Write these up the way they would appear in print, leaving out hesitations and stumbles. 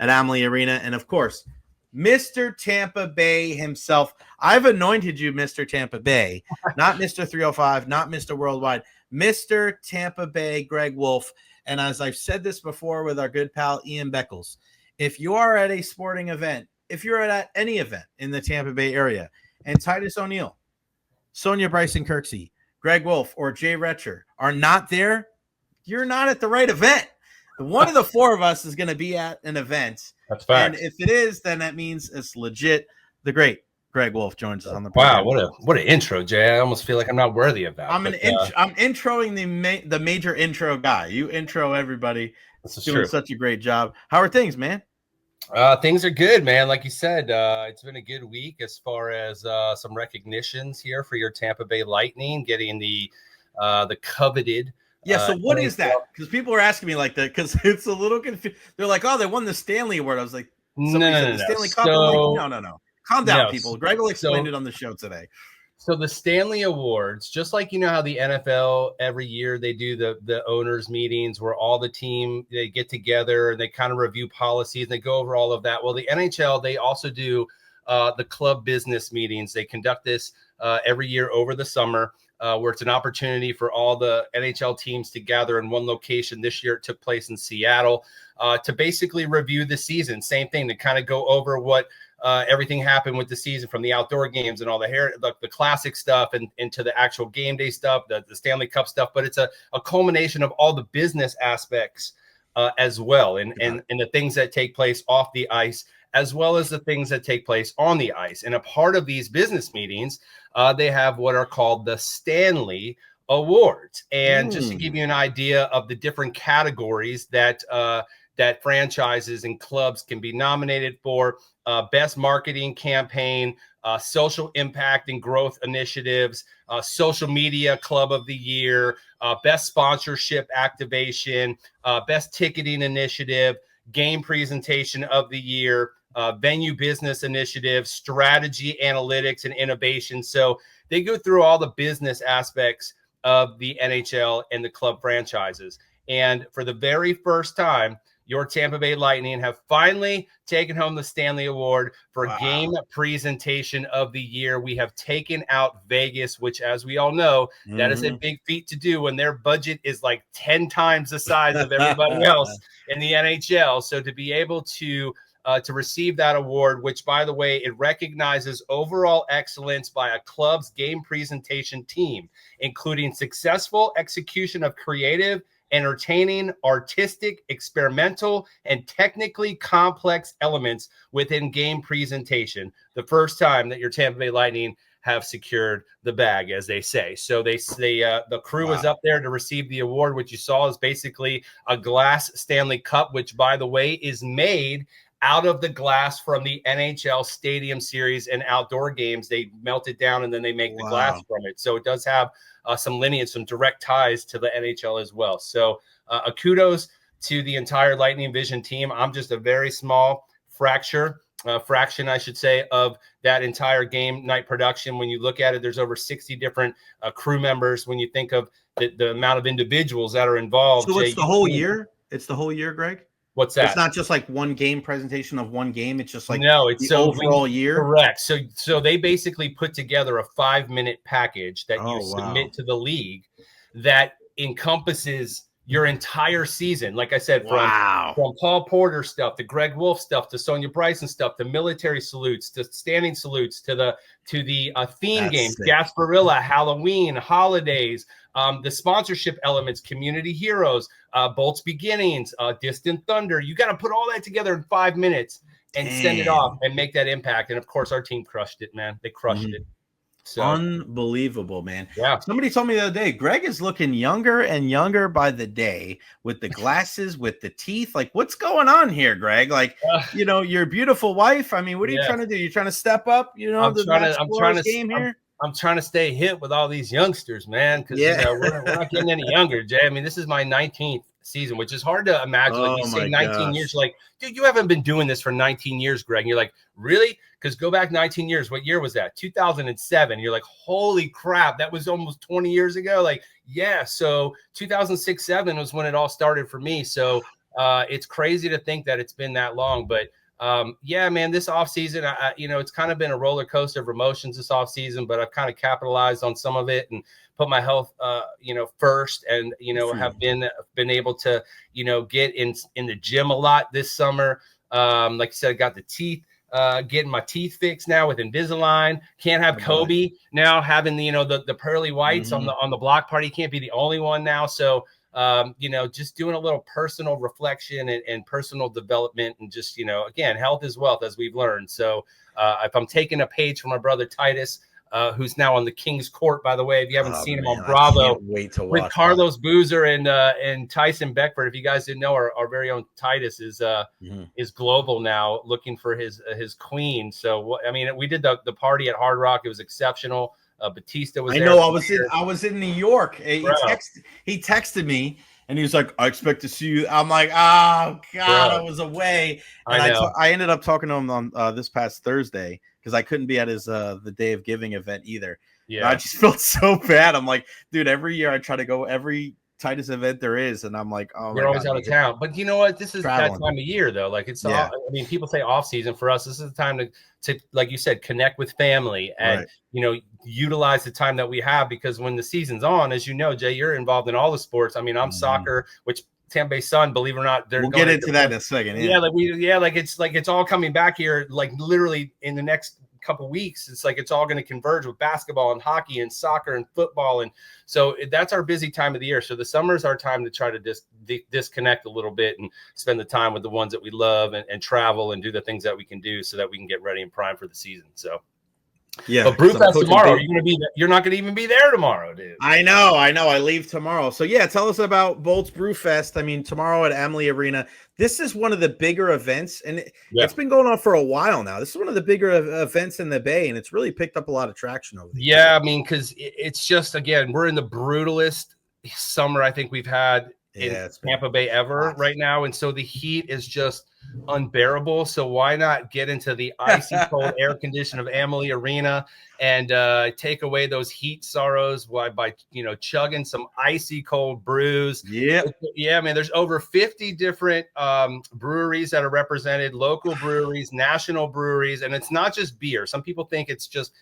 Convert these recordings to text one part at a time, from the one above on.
at Amalie Arena. And of course, Mr. Tampa Bay himself. I've anointed you Mr. Tampa Bay, not Mr. 305, not Mr. Worldwide, Mr. Tampa Bay Greg Wolf. And as I've said this before with our good pal Ian Beckles, if you are at a sporting event, if you're at any event in the Tampa Bay area, and Titus O'Neil, Sonia Bryson Kirksey, Greg Wolf, or Jay Recher are not there, you're not at the right event. One of the four of us is going to be at an event. That's fact. And if it is, then that means it's legit. The great Greg Wolf joins us on the program. Wow, what an intro, Jay. I almost feel like I'm not worthy of that. I'm introing the major intro guy. You intro everybody. Doing such a great job. How are things, man? Things are good, man. Like you said, it's been a good week as far as some recognitions here for your Tampa Bay Lightning, getting the coveted. Yeah, so what is that? Because people are asking me like that because it's a little confused. They're like, "Oh, they won the Stanley Award." I was like, "No. Stanley Cup." No. Calm down, people. Greg will explain it on the show today. So the Stanley Awards, just like you know how the NFL every year they do the owners meetings where all the team they get together and they kind of review policies and they go over all of that. Well, the NHL they also do the club business meetings. They conduct this every year over the summer. Where it's an opportunity for all the NHL teams to gather in one location. This year it took place in Seattle to basically review the season. Same thing, to kind of go over what everything happened with the season, from the outdoor games and all the classic stuff and into the actual game day stuff, the Stanley Cup stuff. But it's a culmination of all the business aspects as well, and the things that take place off the ice, as well as the things that take place on the ice. And a part of these business meetings, they have what are called the Stanley Awards. And just to give you an idea of the different categories that franchises and clubs can be nominated for: best marketing campaign, social impact and growth initiatives, social media club of the year, best sponsorship activation, best ticketing initiative, game presentation of the year, venue business initiative, strategy, analytics, and innovation. So they go through all the business aspects of the NHL and the club franchises. And for the very first time, your Tampa Bay Lightning have finally taken home the Stanley Award for game presentation of the year. We have taken out Vegas, which, as we all know, that is a big feat to do when their budget is like 10 times the size of everybody else in the NHL. So to be able to receive that award, which, by the way, it recognizes overall excellence by a club's game presentation team, including successful execution of creative, entertaining, artistic, experimental, and technically complex elements within game presentation. The first time that your Tampa Bay Lightning have secured the bag, as they say. So the crew was up there to receive the award. What you saw is basically a glass Stanley Cup, which, by the way, is made out of the glass from the NHL Stadium Series and outdoor games. They melt it down and then they make the glass from it. So it does have some lineage, some direct ties to the NHL as well. So a kudos to the entire Lightning Vision team. I'm just a very small fraction, I should say, of that entire game night production. When you look at it, there's over 60 different crew members. When you think of the amount of individuals that are involved. So it's the whole year? It's the whole year, Greg? What's that? It's not just like one game presentation of one game. It's just like it's the overall year. Correct. So they basically put together a 5-minute package that you submit to the league that encompasses your entire season. Like I said, from Paul Porter stuff to Greg Wolf stuff to Sonia Bryson stuff to military salutes to standing salutes to the theme games, Gasparilla, Halloween, holidays, the sponsorship elements, community heroes, Bolts Beginnings, Distant Thunder. You got to put all that together in 5 minutes and send it off and make that impact. And of course, our team crushed it, man. They crushed it. So unbelievable, man. Yeah. Somebody told me the other day, Greg is looking younger and younger by the day, with the glasses, with the teeth. Like, what's going on here, Greg? Like, your beautiful wife. I mean, what are you trying to do? You're trying to step up, I'm trying to stay hip with all these youngsters, man, because we're not getting any younger, Jay. I mean, this is my 19th season, which is hard to imagine. Like, you say 19 years, like, dude, you haven't been doing this for 19 years, Greg. And you're like, really? Because go back 19 years. What year was that? 2007. You're like, holy crap, that was almost 20 years ago. Like, yeah. So 2006-07 was when it all started for me. So It's crazy to think that it's been that long, but yeah, man, this offseason, it's kind of been a roller coaster of emotions this offseason, but I've kind of capitalized on some of it and put my health, first, and, have been able to, get in the gym a lot this summer. Like you said, I got the teeth, getting my teeth fixed now with Invisalign. Can't have Kobe now having the pearly whites on the block party. Can't be the only one now. So, just doing a little personal reflection and personal development, and just, again, health is wealth, as we've learned. So if I'm taking a page from my brother Titus, who's now on the King's Court, by the way, if you haven't seen him on Bravo, wait to with watch Carlos Boozer and Tyson Beckford. If you guys didn't know, our very own Titus is global now, looking for his queen. So we did the party at Hard Rock. It was exceptional. Batista was there. I was in New York. He texted me and he was like, I expect to see you. I'm like, oh God, I was away. And I ended up talking to him on this past Thursday because I couldn't be at his the Day of Giving event either. Yeah. And I just felt so bad. I'm like, dude, every year I try to go every Titus event there is, and I'm like, oh, you're always out of town. But you know what? This is that time of year, though. Like, it's all, people say off season. For us, this is the time to like you said, connect with family and utilize the time that we have, because when the season's on, as you know, Jay, you're involved in all the sports. I'm soccer, which Tampa Bay Sun, believe it or not, we'll get into that in a second. It's all coming back here, like literally in the next couple weeks. It's like it's all going to converge with basketball and hockey and soccer and football, and so that's our busy time of the year. So the summer is our time to try to disconnect a little bit and spend the time with the ones that we love, and travel and do the things that we can do so that we can get ready and prime for the season. So yeah, but Brewfest tomorrow, you're not going to even be there tomorrow, dude. I know. I leave tomorrow. So yeah, tell us about Bolts Brewfest. Tomorrow at Amalie Arena. This is one of the bigger events, and it's been going on for a while now. This is one of the bigger events in the Bay, and it's really picked up a lot of traction over the years. Yeah, because it's just, again, we're in the brutalest summer I think we've had in Tampa Bay ever right now, and so the heat is just unbearable. So why not get into the icy cold air condition of Amalie Arena and take away those heat sorrows by chugging some icy cold brews. Man, there's over 50 different breweries that are represented, local breweries, national breweries, and it's not just beer. Some people think it's just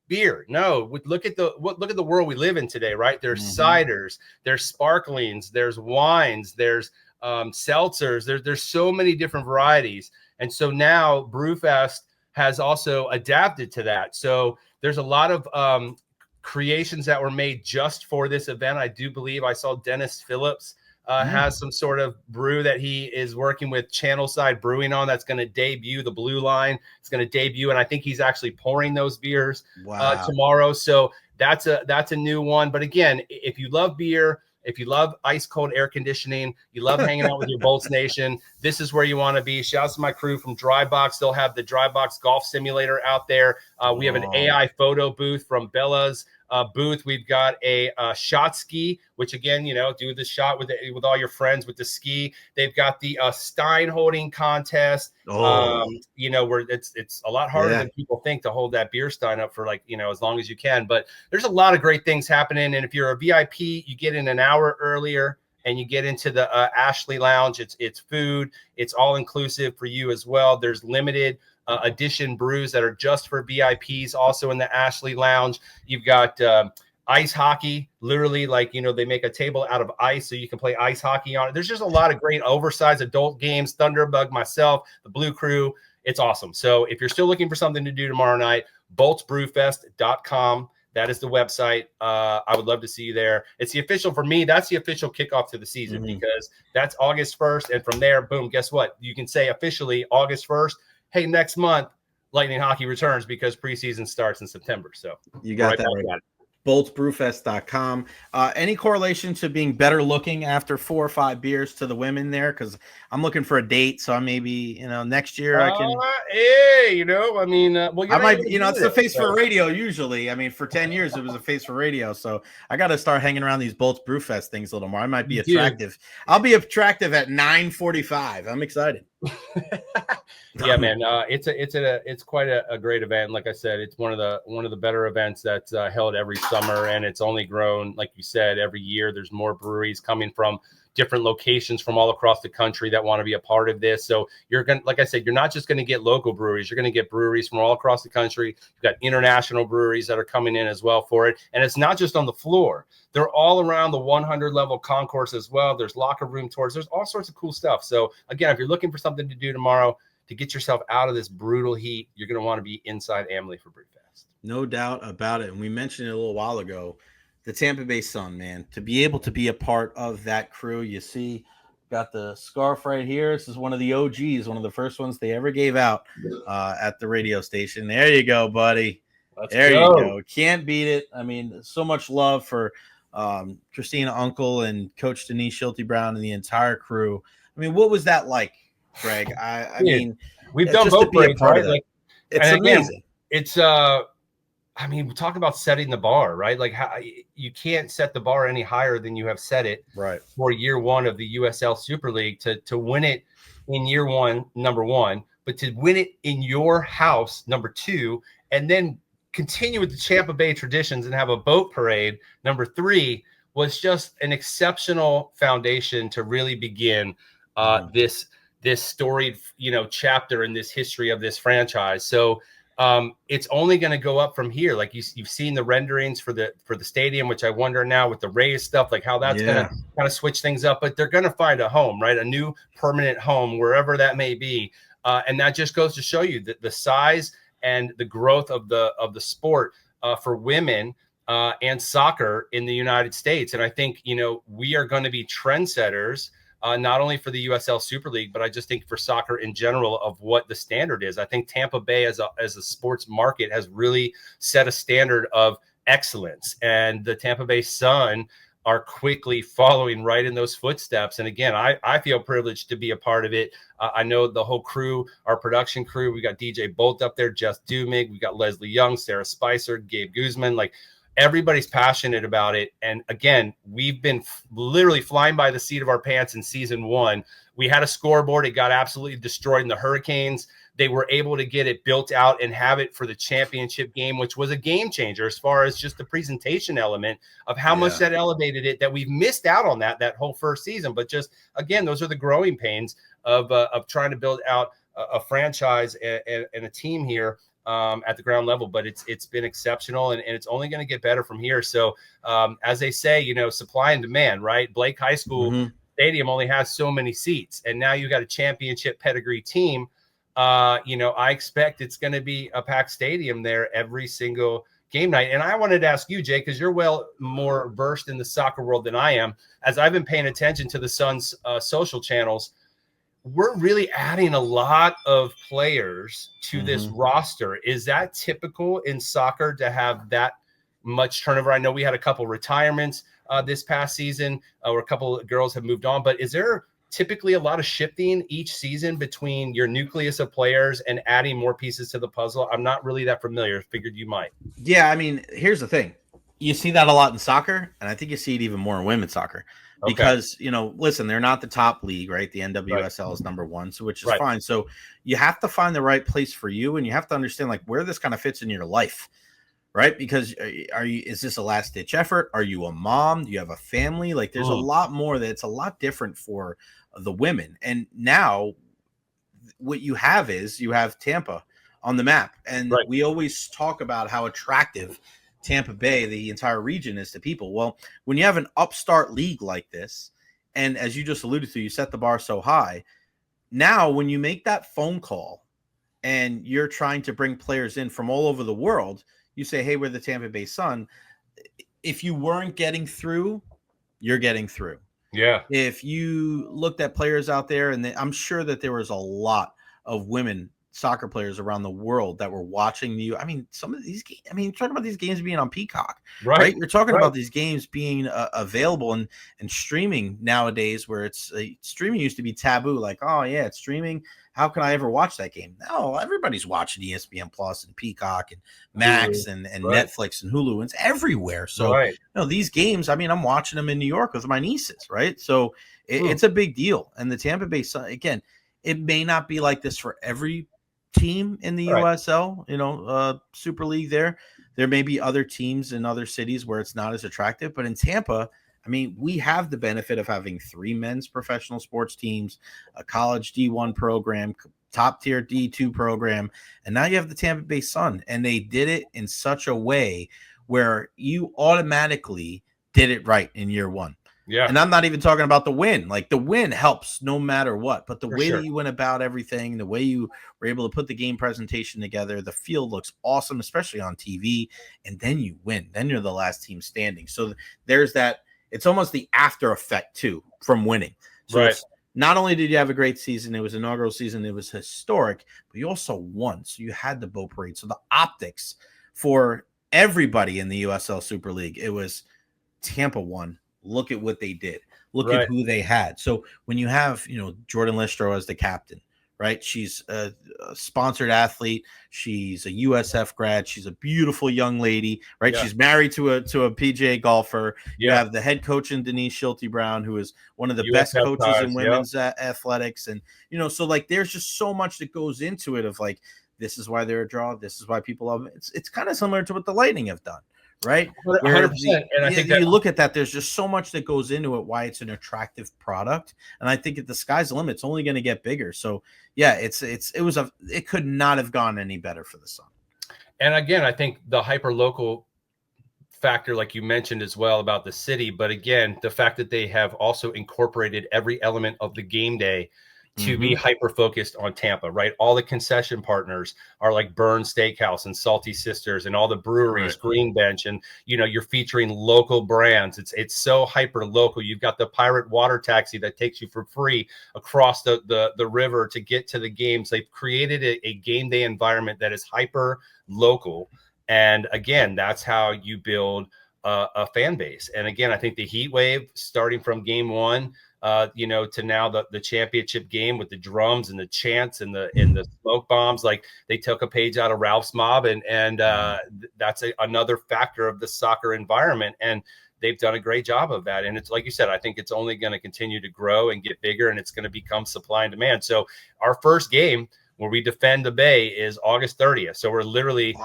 beer. No, look at the world we live in today, right? There's ciders, there's sparklings, there's wines, there's seltzers. There's so many different varieties, and so now Brewfest has also adapted to that. So there's a lot of creations that were made just for this event. I do believe I saw Dennis Phillips has some sort of brew that he is working with Channelside Brewing on. That's going to debut. The Blue Line. It's going to debut, and I think he's actually pouring those beers tomorrow. So that's a new one. But again, if you love beer, if you love ice cold air conditioning, you love hanging out with your Bolts Nation, this is where you want to be. Shouts to my crew from Drybox. They'll have the Drybox golf simulator out there. We have an AI photo booth from Bella's booth. We've got a shot ski, which again, do the shot with all your friends with the ski. They've got the Stein holding contest. Where it's a lot harder than people think to hold that beer stein up for as long as you can. But there's a lot of great things happening. And if you're a VIP, you get in an hour earlier and you get into the Ashley Lounge. It's food. It's all inclusive for you as well. There's limited edition brews that are just for VIPs also in the Ashley Lounge. You've got ice hockey, literally they make a table out of ice so you can play ice hockey on it. There's just a lot of great oversized adult games. Thunderbug, myself, the Blue Crew. It's awesome. So if you're still looking for something to do tomorrow night, boltsbrewfest.com. That is the website. I would love to see you there. It's the official, for me, that's the official kickoff to the season because that's August 1st. And from there, boom, guess what? You can say officially August 1st, hey, next month, Lightning Hockey returns because preseason starts in September. So you got that right. boltsbrewfest.com. Any correlation to being better looking after 4 or 5 beers to the women there? Because I'm looking for a date, so maybe next year I can. I might. It's the face for radio usually. For 10 years it was a face for radio, so I got to start hanging around these Bolts Brewfest things a little more. I might be attractive. I'll be attractive at 9:45. I'm excited. Yeah, man. It's quite a great event. Like I said, it's one of the better events that's held every summer, and it's only grown, like you said, every year. There's more breweries coming from different locations from all across the country that want to be a part of this. So you're going to, like I said, you're not just going to get local breweries. You're going to get breweries from all across the country. You've got international breweries that are coming in as well for it. And it's not just on the floor. They're all around the 100 level concourse as well. There's locker room tours. There's all sorts of cool stuff. So again, if you're looking for something to do tomorrow to get yourself out of this brutal heat, you're going to want to be inside Amalie for Brewfest. No doubt about it. And we mentioned it a little while ago, the Tampa Bay Sun, man, to be able to be a part of that crew. You see, got the scarf right here. This is one of the OGs, one of the first ones they ever gave out at the radio station. There you go, buddy. You go. Can't beat it. I mean, so much love for Christina Uncle and Coach Denise Schulte Brown and the entire crew. I mean, what was that like, Greg? I mean, we've done both parades, right? Like, it's amazing. It's I mean, we talk about setting the bar, right? Like, how you can't set the bar any higher than you have set it for year one of the USL Super League to win it in year one, number one, but to win it in your house, number two, and then continue with the Tampa Bay traditions and have a boat parade, number three, was just an exceptional foundation to really begin this storied, chapter in this history of this franchise. So it's only going to go up from here. Like you've seen the renderings for the stadium, which I wonder now with the Rays stuff, like how that's going to kind of switch things up. But they're going to find a home, right? A new permanent home, wherever that may be. And that just goes to show you that the size and the growth of the sport for women and soccer in the United States. And I think, we are going to be trendsetters. Not only for the USL Super League, but I just think for soccer in general of what the standard is. I think Tampa Bay as a sports market has really set a standard of excellence, and the Tampa Bay Sun are quickly following right in those footsteps. And again, I feel privileged to be a part of it. I know the whole crew, our production crew, we got DJ Bolt up there, Jess Dumig, we got Leslie Young, Sarah Spicer, Gabe Guzman, like everybody's passionate about it. And again, we've been literally flying by the seat of our pants in season one. We had a scoreboard. It got absolutely destroyed in the Hurricanes. They were able to get it built out and have it for the championship game, which was a game changer as far as just the presentation element of how much that elevated it, that we've missed out on that whole first season. But just, again, those are the growing pains of trying to build out a franchise and a team here at the ground level. But it's been exceptional, and it's only going to get better from here. So as they say, supply and demand, right? Blake High School Stadium only has so many seats, and now you got a championship pedigree team. I expect it's going to be a packed stadium there every single game night. And I wanted to ask you, Jay, because you're well more versed in the soccer world than I am. As I've been paying attention to the Suns' social channels, we're really adding a lot of players to this roster. Is that typical in soccer to have that much turnover? I know we had a couple retirements this past season, or a couple of girls have moved on, but is there typically a lot of shifting each season between your nucleus of players and adding more pieces to the puzzle? I'm not really that familiar. Figured you might. Yeah, I mean, here's the thing. You see that a lot in soccer, and I think you see it even more in women's soccer. Because, listen, they're not the top league, right? The NWSL is number one, so which is fine. So you have to find the right place for you, and you have to understand like where this kind of fits in your life, right? Because is this a last ditch effort? Are you a mom? Do you have a family? Like there's a lot more that's a lot different for the women. And now what you have is you have Tampa on the map. And we always talk about how attractive Tampa Bay, the entire region, is to people. Well, when you have an upstart league like this, and as you just alluded to, you set the bar so high. Now, when you make that phone call and you're trying to bring players in from all over the world, you say, hey, we're the Tampa Bay Sun. If you weren't getting through, you're getting through. Yeah. If you looked at players out there, and I'm sure that there was a lot of women soccer players around the world that were watching you. I mean, some of these games, you're talking about these games being on Peacock, right? You're talking about these games being available and streaming nowadays, where it's streaming used to be taboo. Like, oh yeah, it's streaming. How can I ever watch that game? No, everybody's watching ESPN Plus and Peacock and Max and Netflix and Hulu, and it's everywhere. So these games, I'm watching them in New York with my nieces, right? So it's a big deal. And the Tampa Bay Sun, again, it may not be like this for every team in the USL, Super League there may be other teams in other cities where it's not as attractive, but in Tampa, I mean, we have the benefit of having 3 men's professional sports teams, a college D1 program, top tier D2 program, and now you have the Tampa Bay Sun, and they did it in such a way where you automatically did it right in year 1. Yeah. And I'm not even talking about the win. Like, the win helps no matter what, but the For way sure. that you went about everything, the way you were able to put the game presentation together, the field looks awesome, especially on TV, and then you win. Then you're the last team standing. So there's that. It's almost the after effect too from winning. So Right. it's not only did you have a great season, it was an inaugural season, it was historic, but you also won. So you had the boat parade. So the optics for everybody in the USL Super League, it was Tampa won. Look at what they did. Look Right. at who they had. So when you have, Jordan Listro as the captain, right? She's a sponsored athlete. She's a USF grad. She's a beautiful young lady, right? Yeah. She's married to a PGA golfer. You Yeah. have the head coach in Denise Schulte Brown, who is one of the USF best coaches guys, in women's athletics. And, so like, there's just so much that goes into it of like, this is why they're a draw. This is why people love it. It's kind of similar to what the Lightning have done. Right? 100%. And I think that you look at that, there's just so much that goes into it, why it's an attractive product. And I think the sky's the limit. It's only going to get bigger. So yeah, it could not have gone any better for the Sun. And again, I think the hyper local factor, like you mentioned as well about the city, but again, the fact that they have also incorporated every element of the game day to be hyper focused on Tampa, right? All the concession partners are like Burn Steakhouse and Salty Sisters and all the breweries, Right. Green Bench, and you're featuring local brands. It's so hyper local. You've got the pirate water taxi that takes you for free across the river to get to the games. They've created a game day environment that is hyper local, and again, that's how you build a fan base. And again, I think the heat wave starting from game 1. To now the championship game with the drums and the chants and the smoke bombs, like they took a page out of Ralph's Mob, and that's another factor of the soccer environment, and they've done a great job of that. And it's like you said, I think it's only going to continue to grow and get bigger, and it's going to become supply and demand. So our first game where we defend the Bay is August 30th. So we're literally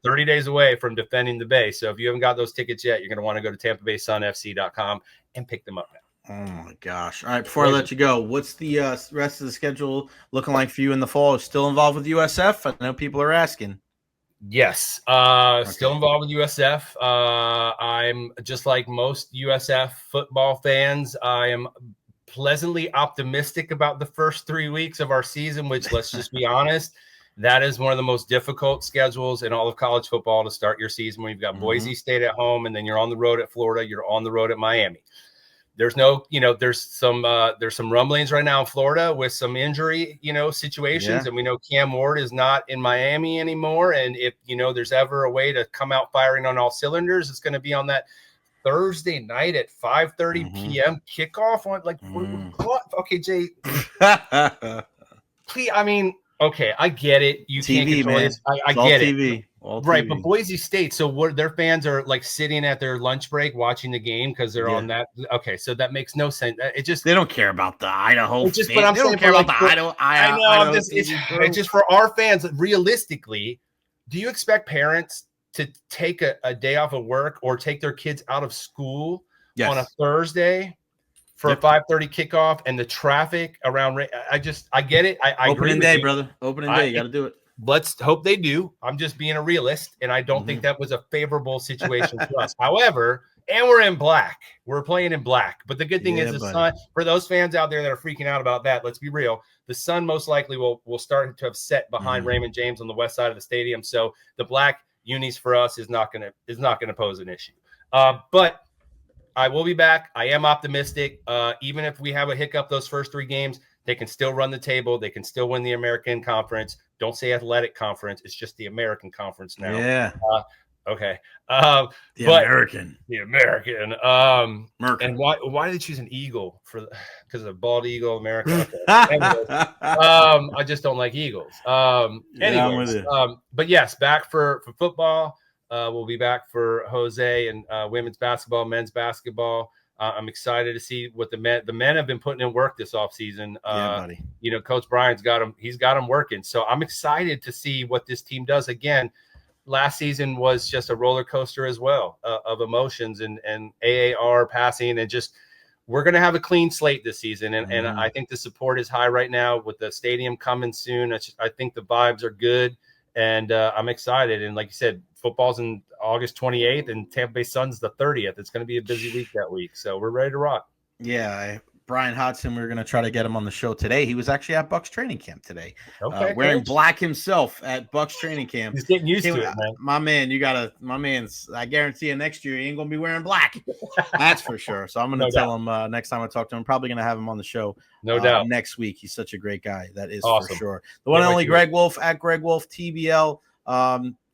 30 days away from defending the Bay. So if you haven't got those tickets yet, you're going to want to go to TampaBaySunFC.com and pick them up now. Oh my gosh. All right, before I let you go, what's the rest of the schedule looking like for you in the fall? Still involved with USF? I know people are asking. Yes. Still involved with USF. I'm just like most USF football fans. I am pleasantly optimistic about the first 3 weeks of our season, which, let's just be honest, that is one of the most difficult schedules in all of college football to start your season, when you've got Boise State at home, and then you're on the road at Florida, you're on the road at Miami. There's some rumblings right now in Florida with some injury, situations. And we know Cam Ward is not in Miami anymore. And if, there's ever a way to come out firing on all cylinders, it's going to be on that Thursday night at 5:30 p.m. kickoff on okay, Jay, please. I mean, okay, I get it. You TV, can't control man. this. I get TV. it. Right, but Boise State, so what, their fans are like sitting at their lunch break watching the game because they're on that. Okay, so that makes no sense. It just, they don't care about the Idaho. But I'm saying, care about the Idaho. I know. It's just for our fans. Realistically, do you expect parents to take a day off of work or take their kids out of school on a Thursday for a 5:30 kickoff and the traffic around? I get it. I opening day, brother. Opening day, you got to do it. Let's hope they do. I'm just being a realist, and I don't think that was a favorable situation for us. However, and we're in black. We're playing in black. But the good thing is the Sun, for those fans out there that are freaking out about that, let's be real. The Sun most likely will start to have set behind Raymond James on the west side of the stadium. So the black unis for us is not gonna pose an issue. But I will be back. I am optimistic. Even if we have a hiccup those first 3 games, they can still run the table. They can still win the American Conference. Don't say Athletic Conference. It's just the American Conference now. Yeah. Okay. The American. And why did they choose an eagle because of the bald eagle America? Okay. Anyways, I just don't like eagles. But yes, back for football. We'll be back for Jose and women's basketball, men's basketball. I'm excited to see what the men have been putting in work this offseason. Buddy. Coach Brian's got them. He's got them working. So I'm excited to see what this team does. Again, last season was just a roller coaster as well of emotions and AAR passing, and just we're going to have a clean slate this season. And I think the support is high right now with the stadium coming soon. I think the vibes are good, and I'm excited. And like you said, football's in August 28th and Tampa Bay Sun's the 30th. It's going to be a busy week that week. So we're ready to rock. Yeah. Brian Hodgson, we're going to try to get him on the show today. He was actually at Bucks training camp today, wearing black himself at Bucks training camp. He's getting used to it, man. My man's, I guarantee you next year he ain't going to be wearing black. That's for sure. So I'm going to tell him next time I talk to him. I'm probably going to have him on the show no doubt next week. He's such a great guy. That is awesome. For sure. The one and only Greg Wolf at Greg Wolf TBL.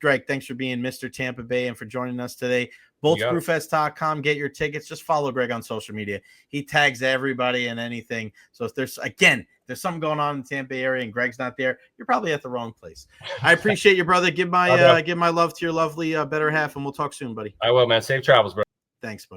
Greg, thanks for being Mr. Tampa Bay and for joining us today. BoltsBrewfest.com. Get your tickets. Just follow Greg on social media. He tags everybody and anything. So if there's something going on in the Tampa Bay area and Greg's not there, you're probably at the wrong place. I appreciate you, brother. Give my love to your lovely better half, and we'll talk soon, buddy. I will, man. Safe travels, bro. Thanks, buddy.